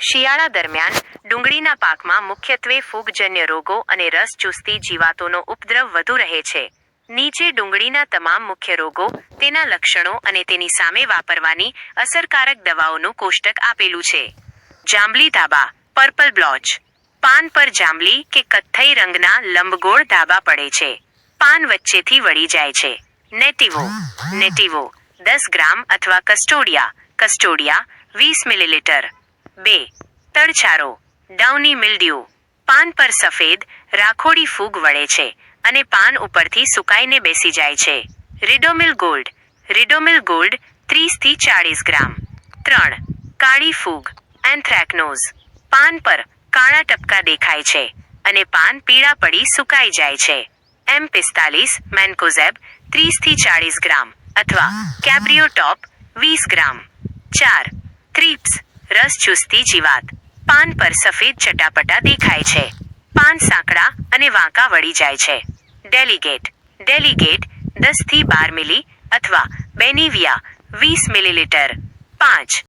શિયાળા દરમિયાન ડુંગળીના પાકમાં મુખ્યત્વે ફૂગજન્ય રોગો અને રસ ચૂસતી જીવાતોનો ઉપદ્રવ વધુ રહે છે. નીચે ડુંગળીના તમામ મુખ્ય રોગો, તેના લક્ષણો અને તેની સામે વાપરવાની અસરકારક દવાઓનું કોષ્ટક આપેલું છે. જાંબલી ધાબા, પર્પલ બ્લોચ. પાન પર જાંબલી કે કથ્થઈ રંગના લંબગોળ ધાબા પડે છે. પાન વચ્ચેથી વળી જાય છે. નેટિવો. નેટિવો 10 ગ્રામ અથવા કસ્ટોડિયા. કસ્ટોડિયા 20 મિલીલીટર. 2. તડછારો, ડાઉની મિલ્ડ્યુ. પાન પર સફેદ, રાખોડી ફૂગ વળે છે અને પાન ઉપરથી સુકાઈને બેસી જાય છે. રિડોમિલ ગોલ્ડ. રિડોમિલ ગોલ્ડ 30 થી 40 ગ્રામ. 3. કાળી ફૂગ, એન્થ્રેકનોઝ. પાન પર કાળા ટપકા દેખાય છે અને પાન પીળા પડી સુકાઈ જાય છે. M45 મેન્કોઝેબ 30 થી 40 ગ્રામ અથવા કેબ્રિયો ટોપ 20 ગ્રામ. 4. થ્રીપ્સ, રસ ચૂસતી જીવાત. પાન પર સફેદ ચટાપટા દેખાય છે. પાન સાંકડા અને વાંકા વળી જાય છે. ડેલિગેટ. ડેલિગેટ 10 થી 12 મિલી અથવા બેનિવિયા 20 મિલીલીટર. 5.